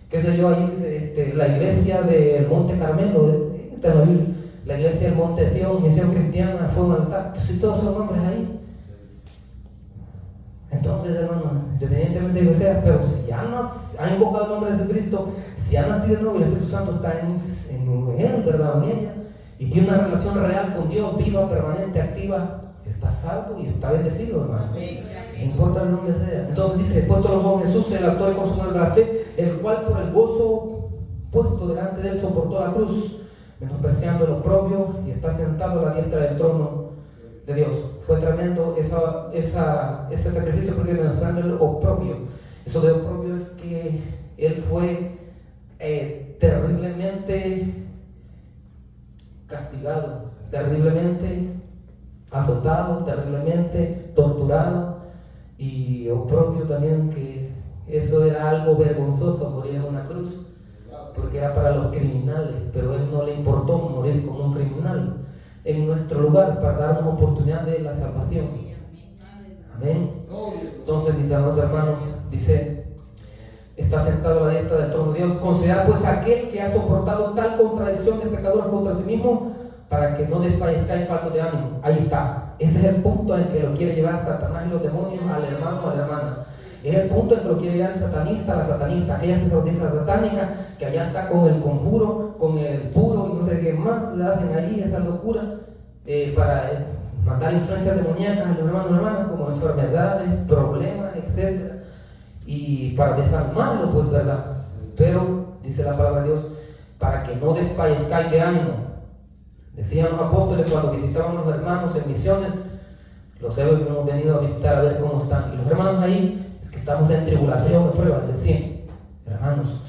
qué sé yo, ahí dice la iglesia del Monte Carmelo, está en la Biblia, la iglesia del Monte Sion, Misión Cristiana, Fuego al Altar, si todos son hombres ahí. Entonces, hermano, independientemente de que sea, pero si ya ha invocado el nombre de Jesucristo, si ha nacido de nuevo y el Espíritu Santo está en él, ¿verdad? En ella, y tiene una relación real con Dios, viva, permanente, activa, está salvo y está bendecido, hermano. No importa de dónde sea. Entonces dice: puesto los ojos en Jesús, el autor y consumador de la fe, el cual por el gozo puesto delante de él soportó la cruz, menospreciando el oprobio, y está sentado a la diestra del trono de Dios. Fue tremendo ese sacrificio, porque demostrando el oprobio. Eso de oprobio es que él fue terriblemente castigado, terriblemente azotado, terriblemente torturado, y oprobio también, que eso era algo vergonzoso, morir en una cruz, porque era para los criminales, pero a él no le importó morir como un criminal en nuestro lugar, para darnos oportunidad de la salvación. Amén. Entonces, mis amados hermanos, dice: está sentado a la diestra del trono de Dios. Considerad pues aquel que ha soportado tal contradicción de pecadores contra sí mismo, para que no desfallezcáis faltos de ánimo. Ahí está. Ese es el punto en que lo quiere llevar Satanás y los demonios al hermano o a la hermana. Es el punto en que lo quiere llevar el satanista, la satanista, aquella sacerdotisa satánica que allá está con el conjuro, con el puro y no sé qué más le hacen ahí, esa locura, para mandar influencias demoníacas a los hermanos y hermanas, como enfermedades, problemas, etc. Y para desarmarlos, pues, ¿verdad? Pero, dice la palabra de Dios, para que no desfallezcáis de ánimo. Decían los apóstoles cuando visitaban a los hermanos en misiones: los hemos venido a visitar a ver cómo están. Y los hermanos ahí, es que estamos en tribulación, en pruebas. Decían: hermanos,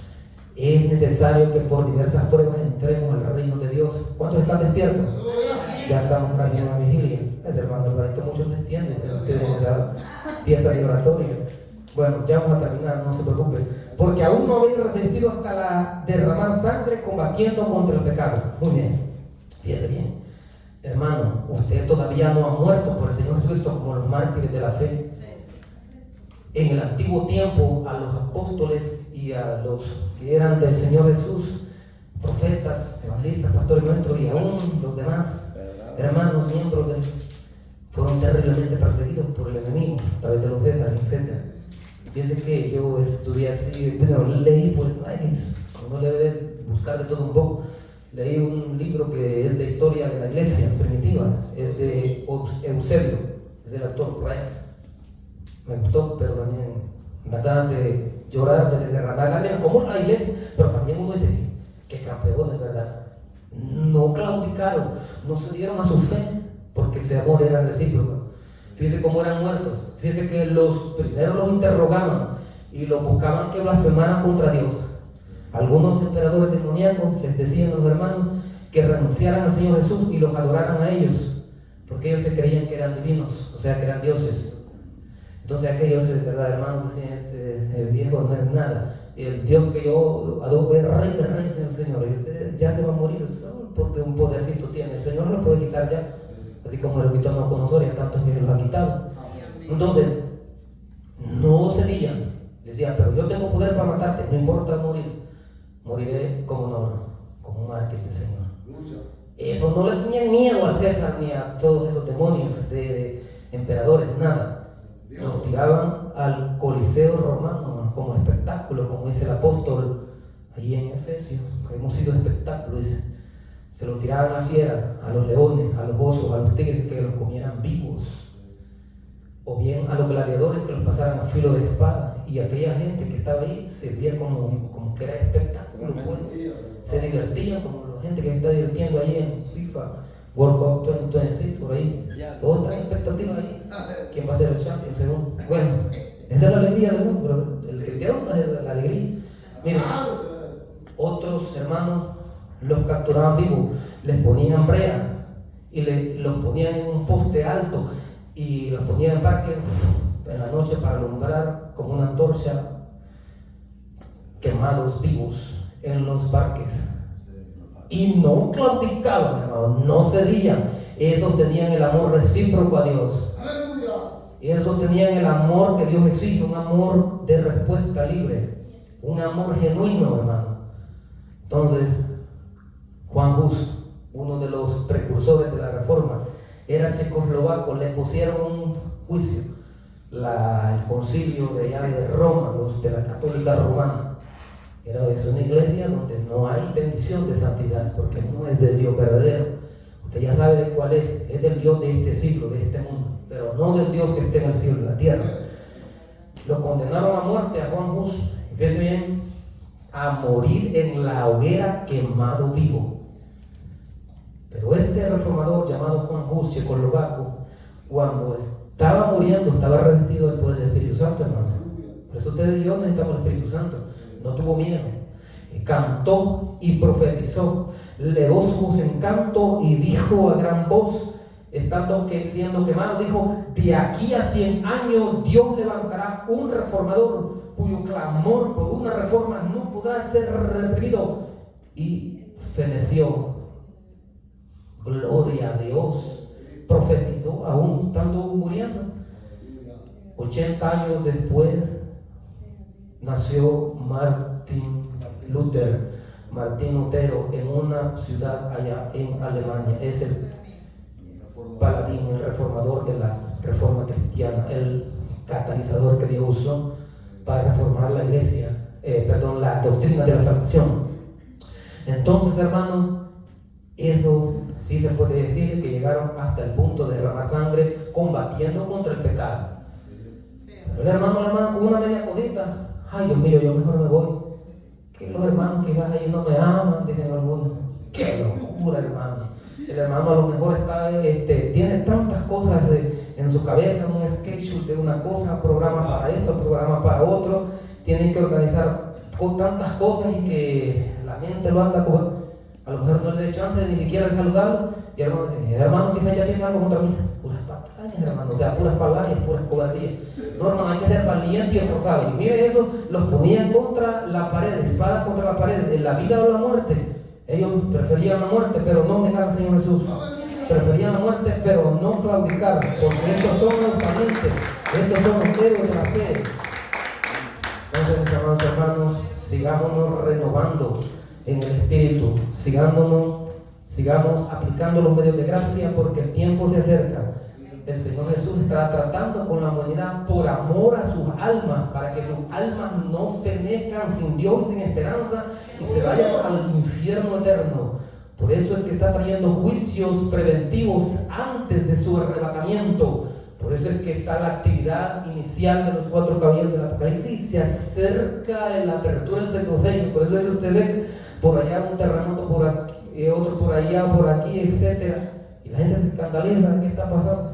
es necesario que por diversas pruebas entremos al reino de Dios. ¿Cuántos están despiertos? Ya estamos casi en la vigilia. Es, hermano, para que muchos no entienden, ustedes la pieza de oratoria. Bueno, ya vamos a terminar, no se preocupen, porque aún no habéis resistido hasta la derramar sangre combatiendo contra el pecado. Muy bien, fíjese bien, hermano, usted todavía no ha muerto por el Señor Jesucristo como los mártires de la fe. En el antiguo tiempo, a los apóstoles y a los que eran del Señor Jesús, profetas, evangelistas, pastores nuestros, y aún los demás hermanos, miembros de él, fueron terriblemente perseguidos por el enemigo a través de los Césares, etc. Fíjense que yo estudié así, bueno, leí, pues, uno debe de buscar de todo un poco. Leí un libro que es de historia de la iglesia primitiva, es de Eusebio, es del autor Brian. Me gustó, pero también me acaban de llorar, de derramar lágrimas, como la iglesia, pero también uno dice: qué campeones, ¿verdad? No claudicaron, no se dieron a su fe, porque ese amor era recíproco. Fíjense cómo eran muertos. Fíjense que los primeros los interrogaban y los buscaban que blasfemaran contra Dios. Algunos emperadores demoníacos les decían a los hermanos que renunciaran al Señor Jesús y los adoraran a ellos, porque ellos se creían que eran divinos, o sea, que eran dioses. Entonces aquellos, ¿verdad, hermanos? Decían: el viejo no es nada, el Dios que yo adoro es Rey de Reyes, Señor, y usted ya se va a morir porque un podercito tiene. El Señor no lo puede quitar ya, así como lo quitó a Nabucodonosor y a tantos que se los ha quitado. Entonces, moriré como un mártir del Señor. Aleluya. Eso no le tenían miedo al César ni a todos esos demonios de emperadores, nada. Los tiraban al Coliseo romano como espectáculo, como dice el apóstol allí en Efesios, que hemos sido espectáculo, dice. Se los tiraban a la fiera, a los leones, a los osos, a los tigres, que los comieran vivos. O bien a los gladiadores, que los pasaran a filo de espada. Y aquella gente que estaba ahí se veía como que era espectáculo, pues. Se divertían como la gente que se está divirtiendo ahí en FIFA World Cup 2026, por ahí. Todos están en expectativa ahí. ¿Quién va a ser el champion según? Bueno, esa es la alegría del mundo, pero el cristiano es la alegría. Miren, otros hermanos los capturaban vivos, les ponían brea y los ponían en un poste alto y los ponían en parque en la noche para alumbrar como una antorcha, quemados vivos en los parques. Y no claudicaban, hermanos, no cedían. Ellos tenían el amor recíproco a Dios. Aleluya. Ellos tenían el amor que Dios exige, un amor de respuesta libre, un amor genuino, hermano. Entonces, Juan Hus, uno de los precursores de la Reforma, era checoslovaco, le pusieron un juicio, el concilio de allá de Roma, los de la Católica Romana. Es una iglesia donde no hay bendición de santidad, porque no es del Dios verdadero. Usted ya sabe de cuál es del Dios de este siglo, de este mundo, pero no del Dios que esté en el cielo y la tierra. Lo condenaron a muerte a Juan Hus, y fíjese bien, a morir en la hoguera quemado vivo. Pero este reformador llamado Juan Hus, checoslovaco, cuando estaba muriendo, estaba revestido del poder del Espíritu Santo, hermano. Por eso ustedes y yo necesitamos el Espíritu Santo. No tuvo miedo, cantó y profetizó, elevó su voz en canto y dijo a gran voz, siendo quemado, dijo: de aquí a 100 años Dios levantará un reformador cuyo clamor por una reforma no podrá ser reprimido. Y feneció, gloria a Dios, profetizó aún estando muriendo. 80 años después nació Martín Lutero en una ciudad allá en Alemania. Es el paladín, el reformador de la reforma cristiana, el catalizador que Dios usó para reformar la iglesia, la doctrina de la salvación. Entonces, hermanos, esos sí se puede decir que llegaron hasta el punto de derramar sangre combatiendo contra el pecado. Pero el hermano con una media cosita, ay Dios mío, yo mejor me voy, que los hermanos quizás ahí no me aman, dicen algunos. Qué locura, hermano. El hermano a lo mejor tiene tantas cosas en su cabeza, un sketch de una cosa, programa para esto, programa para otro, tiene que organizar con tantas cosas y que la mente lo anda con. A lo mejor no le dé chance ni siquiera de saludarlo, y el hermano quizás ya tiene algo contra mí. Puras patrañas, hermano, o sea, puras falacias, puras cobardías. No, hermano, hay que ser valiente y esforzado. Y mire eso, los ponían contra la pared, espada contra la pared, en la vida o la muerte. Ellos preferían la muerte, pero no negar al Señor Jesús. Preferían la muerte, pero no claudicar, porque estos son los valientes, estos son los héroes de la fe. Entonces, mis amados hermanos, sigámonos renovando en el Espíritu, sigamos aplicando los medios de gracia, porque el tiempo se acerca. El Señor Jesús está tratando con la humanidad por amor a sus almas, para que sus almas no fenezcan sin Dios y sin esperanza y se vayan al infierno eterno. Por eso es que está trayendo juicios preventivos antes de su arrebatamiento. Por eso es que está la actividad inicial de los 4 caballeros del Apocalipsis. Se acerca la apertura del sexto sello. Por eso es que usted ve por allá un terremoto, por aquí, otro por allá, por aquí, etc. Y la gente se escandaliza. ¿Qué está pasando?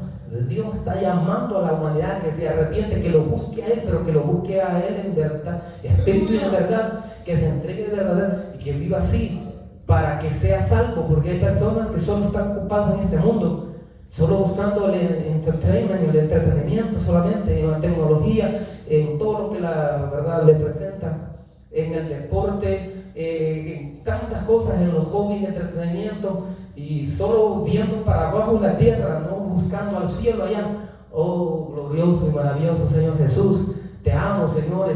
Dios está llamando a la humanidad que se arrepiente, que lo busque a Él, pero que lo busque a Él en verdad, espíritu y en verdad, que se entregue de verdad y que viva así para que sea salvo, porque hay personas que solo están ocupadas en este mundo, solo buscando el entertainment, el entretenimiento solamente, en la tecnología, en todo lo que la verdad le presenta, en el deporte, en tantas cosas, en los hobbies, entretenimiento, y solo viendo para abajo la tierra, no buscando al cielo allá. Oh, glorioso y maravilloso Señor Jesús, te amo, Señor,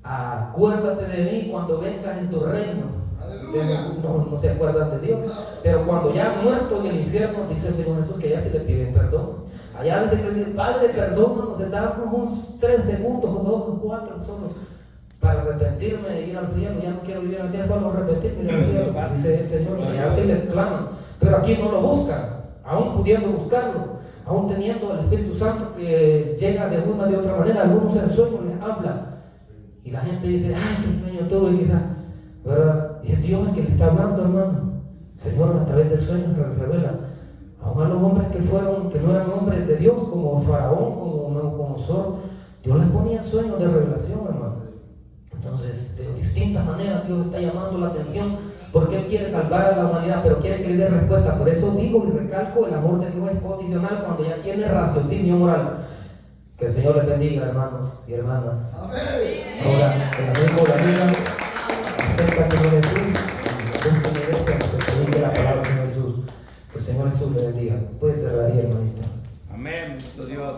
Acuérdate de mí cuando vengas en tu reino. Aleluya. No se acuerdan de Dios. Pero cuando ya han muerto en el infierno, dice el Señor Jesús que allá sí le piden perdón. Allá dice que le dicen, Padre, perdónanos, damos unos 3 segundos o 2 o 4 solo para arrepentirme e ir al cielo. Ya no quiero vivir en la tierra, solo arrepentirme y ir al cielo. Dice el Señor que allá sí le claman. Pero aquí no lo buscan, aún pudiendo buscarlo, aún teniendo el Espíritu Santo que llega de una de otra manera. Algunos en sueños les habla. Y la gente dice, ay, qué sueño tuve, quizás, ¿verdad? Y es Dios el que le está hablando, hermano. Señor, a través de sueños le revela. Aún a los hombres que no eran hombres de Dios, como Faraón, como Sor, Dios les ponía sueños de revelación, hermano. Entonces, de distintas maneras Dios está llamando la atención, porque Él quiere salvar a la humanidad, pero quiere que le dé respuesta. Por eso digo y recalco, el amor de Dios es condicional cuando ya tiene raciocinio moral. Que el Señor les bendiga, hermanos y hermanas. Amén. Ahora, en la misma vida, acepta al Señor Jesús, busca la iglesia, que se predique la palabra del Señor Jesús. Que el Señor Jesús le bendiga. Puede cerrar ahí, hermanito. Amén. Nuestro Dios.